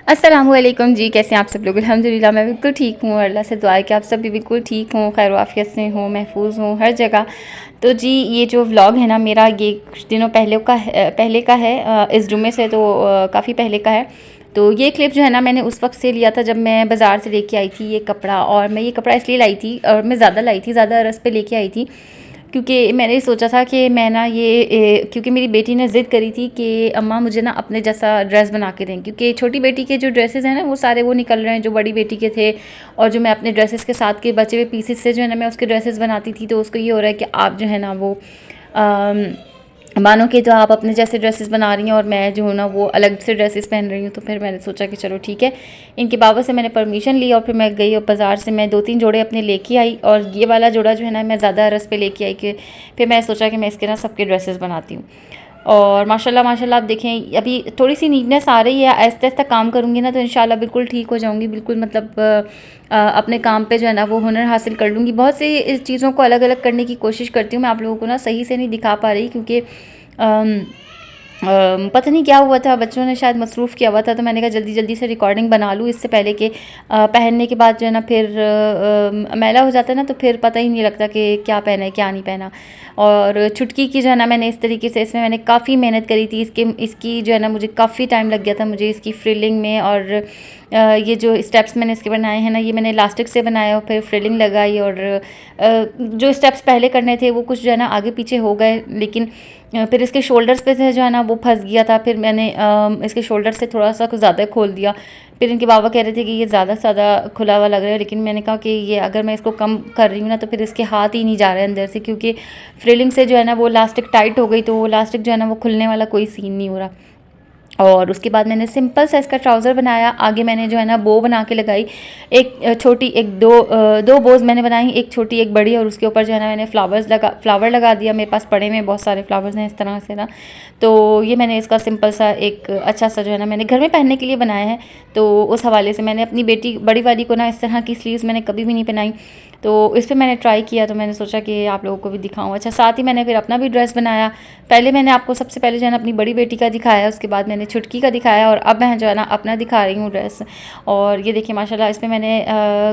अस्सलामुअलैकुम जी, कैसे हैं आप सब लोग। अल्हम्दुलिल्लाह मैं बिल्कुल ठीक हूँ और अल्लाह से दुआ है कि आप सब भी बिल्कुल ठीक हों, खैर आफियत से हों, महफूज हों हर जगह। तो जी ये जो व्लॉग है ना मेरा, ये कुछ दिनों पहले का है, इस जुमे से तो काफ़ी पहले का है। तो ये क्लिप जो है ना मैंने उस वक्त से लिया था जब मैं बाज़ार से लेके आई थी ये कपड़ा। और मैं ये कपड़ा इसलिए लाई थी और मैं ज़्यादा लाई थी, ज़्यादा अरस पे लेके आई थी, क्योंकि मैंने सोचा था कि मैं ना क्योंकि मेरी बेटी ने ज़िद करी थी कि अम्मा मुझे ना अपने जैसा ड्रेस बना के दें, क्योंकि छोटी बेटी के जो ड्रेसेस हैं ना वो सारे वो निकल रहे हैं जो बड़ी बेटी के थे। और जो मैं अपने ड्रेसेस के साथ के बचे हुए पीसेस से जो है ना मैं उसके ड्रेसेस बनाती थी, तो उसको ये हो रहा है कि आप जो है ना वो मानो कि तो आप अपने जैसे ड्रेसेस बना रही हैं और मैं जो हूँ ना वो अलग से ड्रेसेस पहन रही हूँ। तो फिर मैंने सोचा कि चलो ठीक है, इनके बाबा से मैंने परमिशन ली और फिर मैं गई और बाज़ार से मैं 2-3 जोड़े अपने लेके आई। और ये वाला जोड़ा जो है ना मैं ज़्यादा अरस पे लेके आई कि फिर मैं सोचा कि मैं इसके ना सबके ड्रेसेस बनाती हूँ। और माशाल्लाह माशाल्लाह आप देखें अभी थोड़ी सी नीटनेस आ रही है, आहिस्ता आहिस्ता काम करूँगी ना तो इंशाल्लाह बिल्कुल ठीक हो जाऊँगी, बिल्कुल मतलब अपने काम पे जो है ना वो हुनर हासिल कर लूँगी। बहुत सी इस चीज़ों को अलग अलग करने की कोशिश करती हूँ, मैं आप लोगों को ना सही से नहीं दिखा पा रही क्योंकि पता नहीं क्या हुआ था, बच्चों ने शायद मसरूफ़ किया हुआ था, तो मैंने कहा जल्दी जल्दी से रिकॉर्डिंग बना लूँ इससे पहले कि पहनने के बाद जो है ना फिर मैला हो जाता है ना तो फिर पता ही नहीं लगता कि क्या पहना है क्या नहीं पहना। और छुटकी की जो है ना मैंने इस तरीके से इसमें मैंने काफ़ी मेहनत करी थी, इसकी जो है ना मुझे काफ़ी टाइम लग गया था मुझे इसकी फ्रिलिंग में। और ये जो स्टेप्स मैंने इसके बनाए हैं ना ये मैंने इलास्टिक से बनाया और फिर फ्रिलिंग लगाई। और जो स्टेप्स पहले करने थे वो कुछ जो है ना आगे पीछे हो गए, लेकिन फिर इसके शोल्डर्स पे से जो है ना वो फंस गया था। फिर मैंने इसके शोल्डर से थोड़ा सा कुछ ज़्यादा खोल दिया। फिर इनके बाबा कह रहे थे कि ये ज़्यादा से ज़्यादा खुला हुआ लग रहा है, लेकिन मैंने कहा कि ये अगर मैं इसको कम कर रही हूँ ना तो फिर इसके हाथ ही नहीं जा रहे हैं अंदर से, क्योंकि फ्रिलिंग से जो है ना वो इलास्टिक टाइट हो गई, तो वो इलास्टिक जो है ना वो खुलने वाला कोई सीन नहीं हो रहा। और उसके बाद मैंने सिंपल सा इसका ट्राउज़र बनाया, आगे मैंने जो है ना बो बना के लगाई, एक छोटी एक दो बोज़ मैंने बनाई, एक छोटी एक बड़ी। और उसके ऊपर जो है ना मैंने फ्लावर लगा दिया, मेरे पास पड़े में बहुत सारे फ्लावर्स हैं इस तरह से ना। तो ये मैंने इसका सिंपल सा एक अच्छा सा जो है ना मैंने घर में पहनने के लिए बनाया है। तो उस हवाले से मैंने अपनी बेटी बड़ी वाली को ना इस तरह की स्लीव्स मैंने कभी भी नहीं पहनाई, तो इस पर मैंने ट्राई किया, तो मैंने सोचा कि आप लोगों को भी दिखाऊँ। अच्छा, साथ ही मैंने फिर अपना भी ड्रेस बनाया। पहले मैंने आपको सबसे पहले जो है ना अपनी बड़ी बेटी का दिखाया, उसके बाद मैंने छुटकी का दिखाया और अब मैं जो है ना अपना दिखा रही हूँ ड्रेस। और ये देखिए माशाल्लाह इसमें मैंने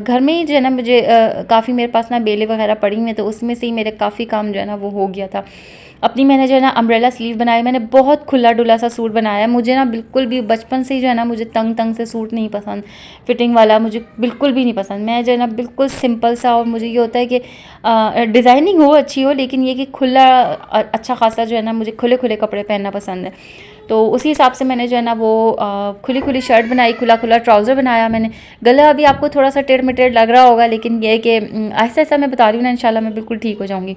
घर में ही जो है ना मुझे काफ़ी मेरे पास ना बेलें वगैरह पड़ी हुई हैं, तो उसमें से ही मेरे काफ़ी काम जो है ना वो हो गया था। अपनी मैंने जो है ना अम्ब्रेला स्लीव बनाई, मैंने बहुत खुला डुला सा सूट बनाया। मुझे ना बिल्कुल भी बचपन से ही जो है ना मुझे तंग तंग से सूट नहीं पसंद, फिटिंग वाला मुझे बिल्कुल भी नहीं पसंद। मैं जो है ना बिल्कुल सिंपल सा, और मुझे ये होता है कि डिज़ाइनिंग हो अच्छी हो, लेकिन ये कि खुला अच्छा खासा जो है ना मुझे खुले खुले कपड़े पहनना पसंद है। तो उसी हिसाब से मैंने जो है ना वो खुली खुली शर्ट बनाई, खुला खुला ट्राउज़र बनाया मैंने। गला अभी आपको थोड़ा सा टेढ़ मेढ़ लग रहा होगा, लेकिन ये है कि ऐसा ऐसा मैं बता रही हूँ ना इंशाल्लाह मैं बिल्कुल ठीक हो जाऊँगी।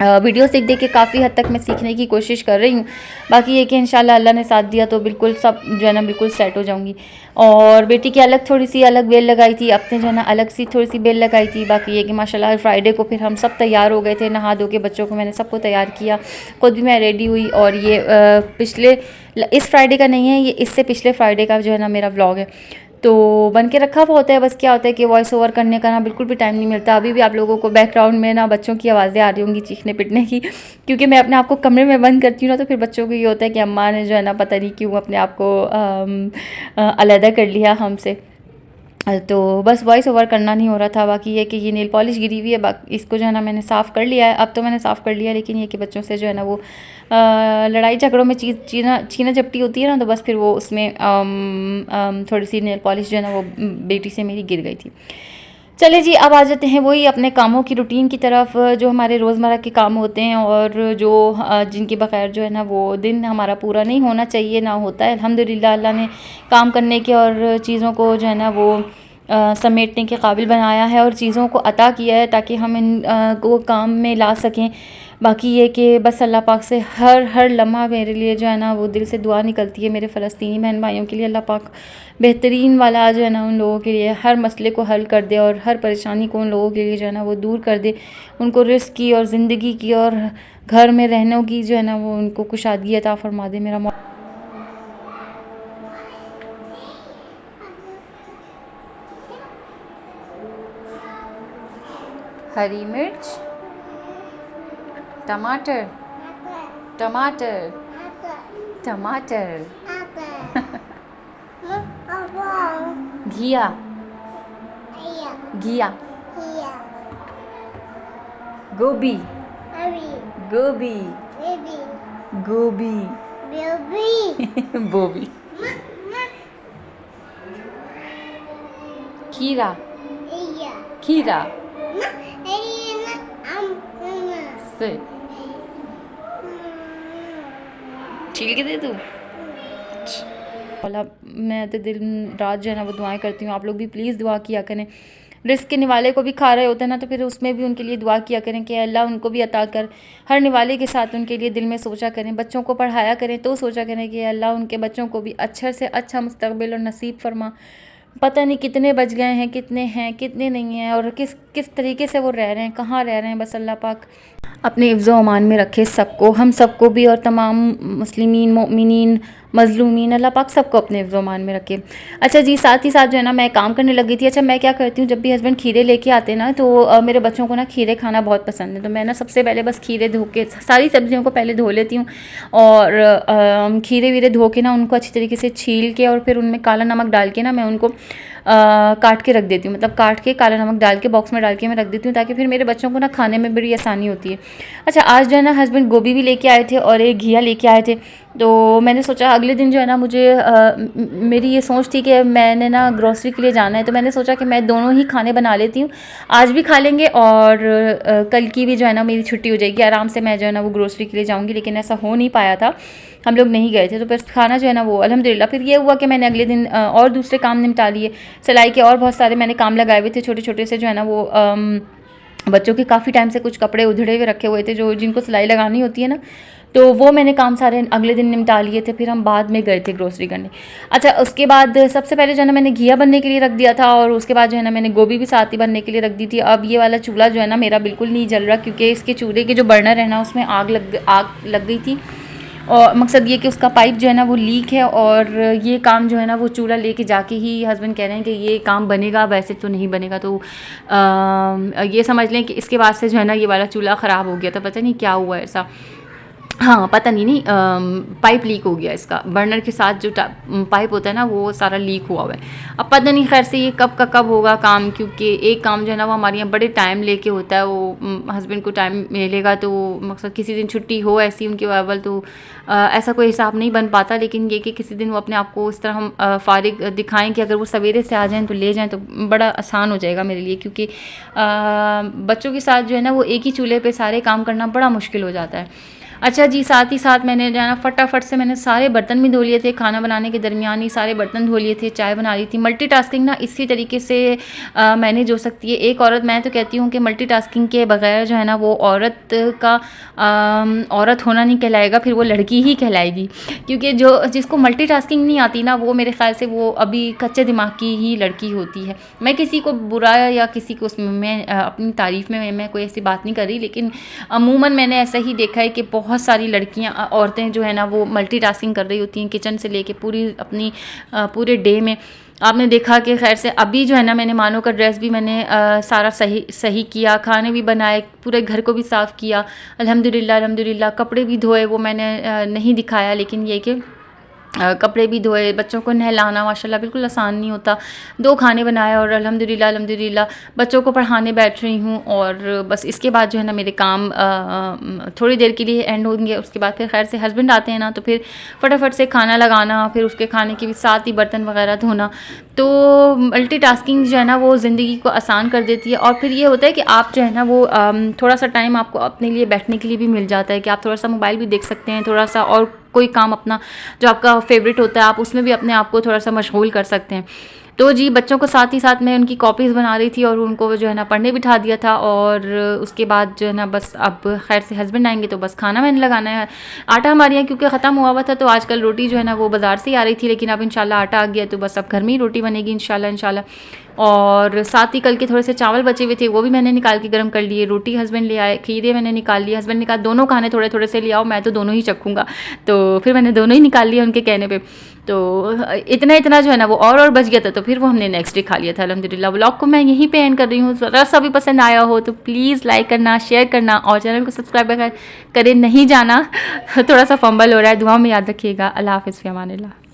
वीडियो देख के काफ़ी हद तक मैं सीखने की कोशिश कर रही हूँ। बाकी ये कि इंशाल्लाह अल्लाह ने साथ दिया तो बिल्कुल सब जो है ना बिल्कुल सेट हो जाऊँगी। और बेटी की थोड़ी सी अलग बेल लगाई थी, अपने जो है ना अलग सी थोड़ी सी बेल लगाई थी। बाकी ये कि माशाल्लाह फ्राइडे को फिर हम सब तैयार हो गए थे, नहा धो के बच्चों को मैंने सबको तैयार किया, खुद भी मैं रेडी हुई। और ये इस फ्राइडे का नहीं है, ये इससे पिछले फ्राइडे का जो है ना मेरा व्लॉग है, तो बन के रखा हुआ होता है। बस क्या होता है कि वॉइस ओवर करने का ना बिल्कुल भी टाइम नहीं मिलता। अभी भी आप लोगों को बैकग्राउंड में ना बच्चों की आवाज़ें आ रही होंगी चीखने पिटने की, क्योंकि मैं अपने आप को कमरे में बंद करती हूँ ना, तो फिर बच्चों को ये होता है कि अम्मा ने जो है ना पता नहीं क्यों अपने आप को अलहदा कर लिया हमसे। तो बस वॉइस ओवर करना नहीं हो रहा था। बाकी ये कि ये नेल पॉलिश गिरी हुई है, बाकी इसको जो है ना मैंने साफ़ कर लिया है, अब तो मैंने साफ़ कर लिया। लेकिन ये कि बच्चों से जो है ना वो लड़ाई झगड़ों में छीना झपटी होती है ना, तो बस फिर वो उसमें थोड़ी सी नेल पॉलिश जो है ना वो बेटी से मेरी गिर गई थी। चले जी, अब आ जाते हैं वही अपने कामों की रूटीन की तरफ, जो हमारे रोज़मर्रा के काम होते हैं और जो जिनके बगैर जो है ना वो दिन हमारा पूरा नहीं होना चाहिए, ना होता है। अल्हम्दुलिल्लाह अल्लाह ने काम करने के और चीज़ों को जो है ना वो समेटने के काबिल बनाया है और चीज़ों को अता किया है ताकि हम इन को काम में ला सकें। बाकी ये कि बस अल्लाह पाक से हर लम्हा मेरे लिए जो है ना वो दिल से दुआ निकलती है, मेरे फ़लस्तीनी बहन भाइयों के लिए अल्लाह पाक बेहतरीन वाला जो है ना उन लोगों के लिए हर मसले को हल कर दे और हर परेशानी को उन लोगों के लिए जो है ना वो दूर कर दे। उनको रिज़्क़ की और ज़िंदगी की और घर में रहने की जो है ना वो उनको कुशादगी अता फ़रमा दे। मेरा हरी मिर्च, टमाटर, टमाटर, टमाटर। घिया, घिया, गोभी, गोभी, गोभी, बोबी, खीरा, खीरा, से छील के दे दूँ। वाला मैं तो दिन रात जो है ना वो दुआएं करती हूँ। आप लोग भी प्लीज़ दुआ किया करें। रिस्क के निवाले को भी खा रहे होते हैं ना, तो फिर उसमें भी उनके लिए दुआ किया करें कि अल्लाह उनको भी अता कर। हर निवाले के साथ उनके लिए दिल में सोचा करें। बच्चों को पढ़ाया करें तो सोचा करें कि अल्लाह उनके बच्चों को भी अच्छे से अच्छा मुस्तकबिल और नसीब फरमा। पता नहीं कितने बच गए हैं, कितने नहीं हैं, और किस किस तरीके से वो रह रहे हैं, कहाँ रह रहे हैं। बस अल्लाह पाक अपने हिफ्ज़ व अमान में रखे सबको, हम सबको भी, और तमाम मुस्लिमीन, मोमिनीन, मज़लूमीन, अल्लाह पाक सबको अपने हिफ्ज़ व अमान में रखे। अच्छा जी, साथ ही साथ जो है ना मैं काम करने लगी थी। अच्छा, मैं क्या करती हूँ, जब भी हस्बैंड खीरे लेके आते हैं ना, तो मेरे बच्चों को ना खीरे खाना बहुत पसंद है। तो मैं ना सबसे पहले बस खीरे धो के, सारी सब्जियों को पहले धो लेती हूँ, और खीरे वीरे धो के ना उनको अच्छी तरीके से छील के, और फिर उनमें काला नमक डाल के ना मैं उनको काट के रख देती हूँ। मतलब काट के काला नमक डाल के बॉक्स में डाल के मैं रख देती हूँ, ताकि फिर मेरे बच्चों को ना खाने में बड़ी आसानी होती है। अच्छा, आज जो है ना हस्बैंड गोभी भी लेके आए थे और एक घिया लेके आए थे। तो मैंने सोचा अगले दिन जो है ना मुझे मेरी ये सोच थी कि मैंने ना ग्रोसरी के लिए जाना है, तो मैंने सोचा कि मैं दोनों ही खाने बना लेती हूँ। आज भी खा लेंगे, और कल की भी जो है ना मेरी छुट्टी हो जाएगी, आराम से मैं जो है ना वो ग्रोसरी के लिए जाऊँगी। लेकिन ऐसा हो नहीं पाया था, हम लोग नहीं गए थे, तो बस खाना जो है ना वो अल्हम्दुलिल्लाह। फिर ये हुआ कि मैंने अगले दिन और दूसरे काम निपटा लिए, सिलाई के और बहुत सारे मैंने काम लगाए हुए थे, छोटे छोटे से जो है ना वो बच्चों के काफ़ी टाइम से कुछ कपड़े उधड़े हुए रखे हुए थे, जो जिनको सिलाई लगानी होती है ना, तो वो मैंने काम सारे अगले दिन निपटा लिए थे। फिर हम बाद में गए थे ग्रोसरी करने। अच्छा, उसके बाद सबसे पहले जो है ना मैंने घिया बनने के लिए रख दिया था, और उसके बाद जो है ना मैंने गोभी भी साथ ही बनने के लिए रख दी थी। अब ये वाला चूल्हा जो है ना मेरा बिल्कुल नहीं जल रहा, क्योंकि इसके चूल्हे के जो बर्नर है ना उसमें आग लग गई थी, और मकसद ये कि उसका पाइप जो है ना वो लीक है, और ये काम जो है ना वो चूल्हा लेके जाके ही हस्बैंड कह रहे हैं कि ये काम बनेगा, वैसे तो नहीं बनेगा। तो ये समझ लें कि इसके बाद से जो है ना ये वाला चूल्हा ख़राब हो गया था, पता नहीं क्या हुआ ऐसा। हाँ, पता नहीं पाइप लीक हो गया इसका, बर्नर के साथ जो पाइप होता है ना वो सारा लीक हुआ है। अब पता नहीं खैर से ये कब का कब होगा काम, क्योंकि एक काम जो है ना वो हमारे यहाँ बड़े टाइम लेके होता है। वो हस्बैंड को टाइम मिलेगा तो मकसद किसी दिन छुट्टी हो ऐसी उनकी अव्वल, तो ऐसा कोई हिसाब नहीं बन पाता। लेकिन ये कि किसी दिन वो अपने आप को इस तरह हम फारिग दिखाएं कि अगर वो सवेरे से आ जाएँ तो ले जाएँ, तो बड़ा आसान हो जाएगा मेरे लिए, क्योंकि बच्चों के साथ जो है ना वो एक ही चूल्हे पे सारे काम करना बड़ा मुश्किल हो जाता है। अच्छा जी, साथ ही साथ मैंने जो है ना फटाफट से मैंने सारे बर्तन भी धो लिए थे, खाना बनाने के दरमियान ही सारे बर्तन धो लिए थे, चाय बना रही थी। मल्टीटास्किंग ना इसी तरीके से मैनेज हो सकती है एक औरत। मैं तो कहती हूँ कि मल्टीटास्किंग के बगैर जो है ना वो औरत का औरत होना नहीं कहलाएगा, फिर वो लड़की ही कहलाएगी। क्योंकि जिसको मल्टीटास्किंग नहीं आती ना, वो मेरे ख्याल से वो अभी कच्चे दिमाग की ही लड़की होती है। मैं किसी को बुरा या किसी को उसमें मैं अपनी तारीफ़ में मैं कोई ऐसी बात नहीं कर रही, लेकिन अमूमन मैंने ऐसा ही देखा है कि बहुत सारी लड़कियां, औरतें जो है ना वो मल्टीटास्किंग कर रही होती हैं, किचन से लेके पूरी अपनी पूरे डे में। आपने देखा कि खैर से अभी जो है ना मैंने मानो का ड्रेस भी मैंने सारा सही किया, खाने भी बनाए, पूरे घर को भी साफ़ किया अल्हम्दुलिल्लाह। कपड़े भी धोए, वो मैंने नहीं दिखाया, लेकिन ये कि कपड़े भी धोए, बच्चों को नहलाना माशाल्लाह बिल्कुल आसान नहीं होता। 2 खाने बनाए, और अल्हम्दुलिल्लाह बच्चों को पढ़ाने बैठ रही हूँ। और बस इसके बाद जो है ना मेरे काम थोड़ी देर के लिए एंड होंगे। उसके बाद फिर खैर से हस्बैंड आते हैं ना, तो फिर फटाफट से खाना लगाना, फिर उसके खाने के भी साथ ही बर्तन वगैरह धोना। तो मल्टीटास्किंग जो है ना वो ज़िंदगी को आसान कर देती है। और फिर ये होता है कि आप जो है ना वो थोड़ा सा टाइम आपको अपने लिए बैठने के लिए भी मिल जाता है, कि आप थोड़ा सा मोबाइल भी देख सकते हैं, थोड़ा सा और कोई काम अपना जो आपका फेवरेट होता है आप उसमें भी अपने आप को थोड़ा सा मशगूल कर सकते हैं। तो जी, बच्चों को साथ ही साथ मैं उनकी कॉपीज़ बना रही थी, और उनको जो है ना पढ़ने बिठा दिया था। और उसके बाद जो है ना बस अब खैर से हस्बैंड आएंगे तो बस खाना मैंने लगाना है। आटा हमारे यहाँ क्योंकि ख़त्म हुआ था, तो आजकल रोटी जो है ना वो बाज़ार से ही आ रही थी, लेकिन अब इंशाल्लाह आटा आ गया, तो बस अब घर में ही रोटी बनेगी इंशाल्लाह। और साथ ही कल के थोड़े से चावल बचे हुए थे, वो भी मैंने निकाल के गर्म कर लिए। रोटी हस्बैंड ले आए, खीरे मैंने निकाल लिए। हस्बैंड ने कहा दोनों खाने थोड़े थोड़े से ले आओ, मैं तो दोनों ही चखूँगा, तो फिर मैंने दोनों ही निकाल लिए उनके कहने पे। तो इतना जो है ना वो और बच गया था, तो फिर वो हमने नेक्स्ट डे खा लिया था अल्हम्दुलिल्लाह। व्लॉग को मैं यहीं पे एंड कर रही हूँ। ज़रा सा भी पसंद आया हो तो प्लीज़ लाइक करना, शेयर करना, और चैनल को सब्सक्राइब करें नहीं जाना। थोड़ा सा फंबल हो रहा है, दुआ में याद रखिएगा। अल्लाह हाफ़िज़, फ़ी अमानिल्लाह।